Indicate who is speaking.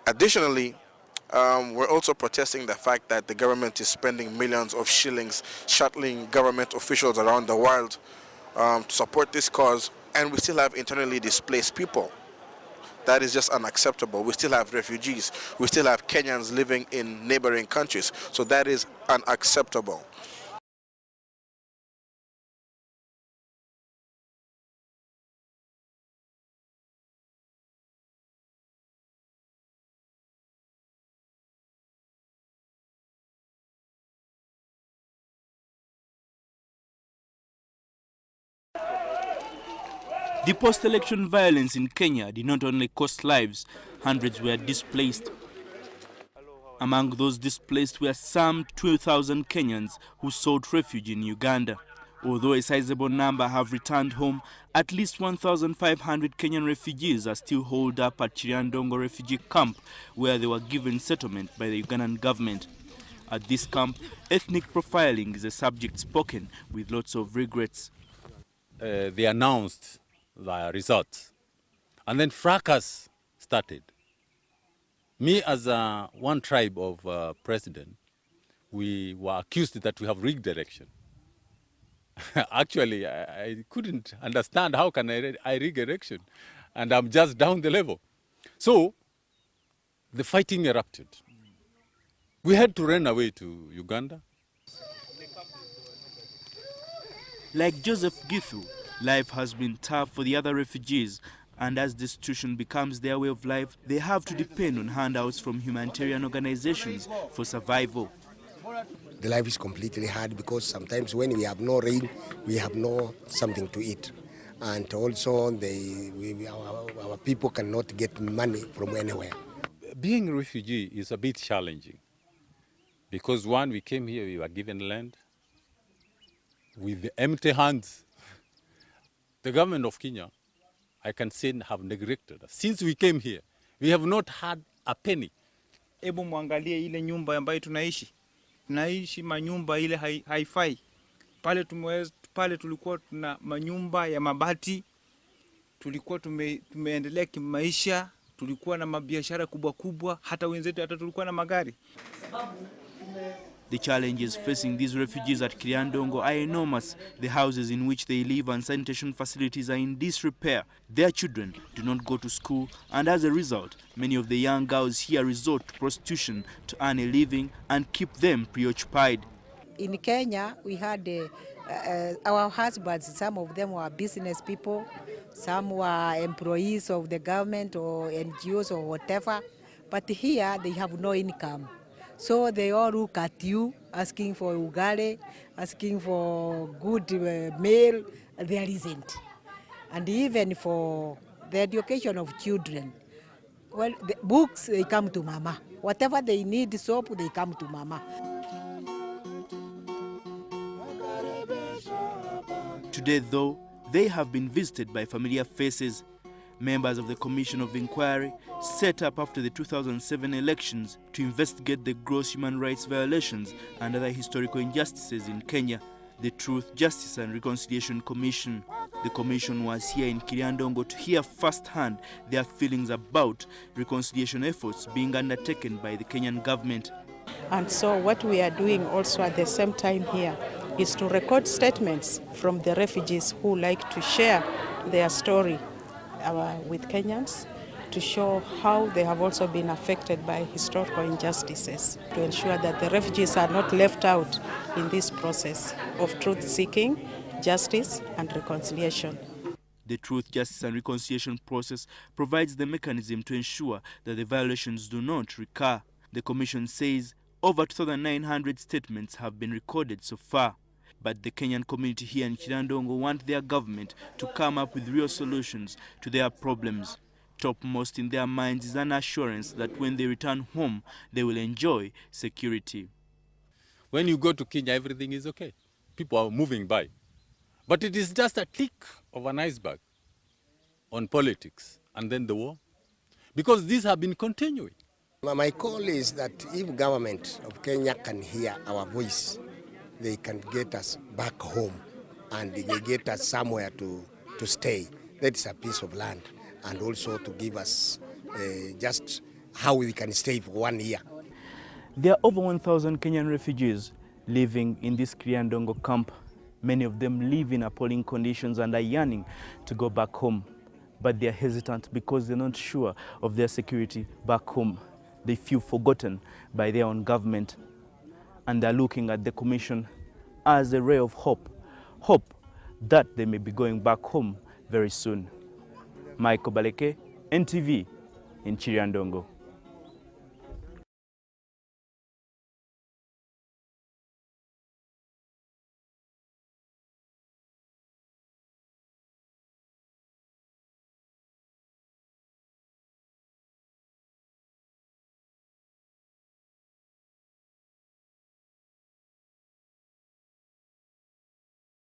Speaker 1: Additionally, we're also protesting the fact that the government is spending millions of shillings shuttling government officials around the world to support this cause, and we still have internally displaced people. That is just unacceptable. We still have refugees. We still have Kenyans living in neighboring countries. So that is unacceptable.
Speaker 2: The post-election violence in Kenya did not only cost lives, hundreds were displaced. Among those displaced were some 2,000 Kenyans who sought refuge in Uganda. Although a sizable number have returned home, at least 1,500 Kenyan refugees are still holed up at Chiriandongo refugee camp, where they were given settlement by the Ugandan government. At this camp, ethnic profiling is a subject spoken with lots of regrets.
Speaker 3: They announced the results, and then fracas started. Me as one tribe of president, we were accused that we have rigged the election. Actually, I couldn't understand how can I rig election, and I'm just down the level. So the fighting erupted. We had to run away to Uganda.
Speaker 2: Like Joseph Githu, life has been tough for the other refugees, and as destitution becomes their way of life, they have to depend on handouts from humanitarian organizations for survival.
Speaker 4: The life is completely hard because sometimes when we have no rain, we have no something to eat. And also our people cannot get money from anywhere.
Speaker 3: Being a refugee is a bit challenging because when we came here, we were given land with empty hands. The government of Kenya, I can say, have neglected us. Since we came here, we have not had a penny.
Speaker 5: Ebu muangalie ile nyumba ambayo tunaishi manyumba ile haifai. Pale tulikuwa tuna manyumba ya mabati, tulikuwa tumeendelea kimaisha, tulikuwa na mabiashara kubwa kubwa, hata wenzetu hata tulikuwa na magari.
Speaker 2: The challenges facing these refugees at Chiriandongo are enormous. The houses in which they live and sanitation facilities are in disrepair. Their children do not go to school, and as a result, many of the young girls here resort to prostitution to earn a living and keep them preoccupied.
Speaker 6: In Kenya, we had our husbands, some of them were business people, some were employees of the government or NGOs or whatever, but here they have no income. So they all look at you, asking for ugali, asking for good meal. There isn't. And even for the education of children, well, the books, they come to mama. Whatever they need, soap, they come to mama.
Speaker 2: Today, though, they have been visited by familiar faces. Members of the Commission of Inquiry set up after the 2007 elections to investigate the gross human rights violations and other historical injustices in Kenya. The Truth, Justice and Reconciliation Commission. The commission was here in Chiriandongo to hear firsthand their feelings about reconciliation efforts being undertaken by the Kenyan government.
Speaker 7: And so what we are doing also at the same time here is to record statements from the refugees who like to share their story with Kenyans, to show how they have also been affected by historical injustices, to ensure that the refugees are not left out in this process of truth-seeking, justice and reconciliation.
Speaker 2: The Truth, Justice and Reconciliation process provides the mechanism to ensure that the violations do not recur. The Commission says over 2,900 statements have been recorded so far. But the Kenyan community here in Chiriandongo want their government to come up with real solutions to their problems. Topmost in their minds is an assurance that when they return home, they will enjoy security.
Speaker 3: When you go to Kenya, everything is okay. People are moving by. But it is just a tick of an iceberg on politics and then the war, because these have been continuing.
Speaker 4: My call is that if government of Kenya can hear our voice, they can get us back home and they get us somewhere to stay. That's a piece of land, and also to give us just how we can stay for 1 year.
Speaker 2: There are over 1,000 Kenyan refugees living in this Kriandongo camp. Many of them live in appalling conditions and are yearning to go back home. But they are hesitant because they're not sure of their security back home. They feel forgotten by their own government, and they're looking at the commission as a ray of hope. Hope that they may be going back home very soon. Michael Baleke, NTV in Chiriandongo.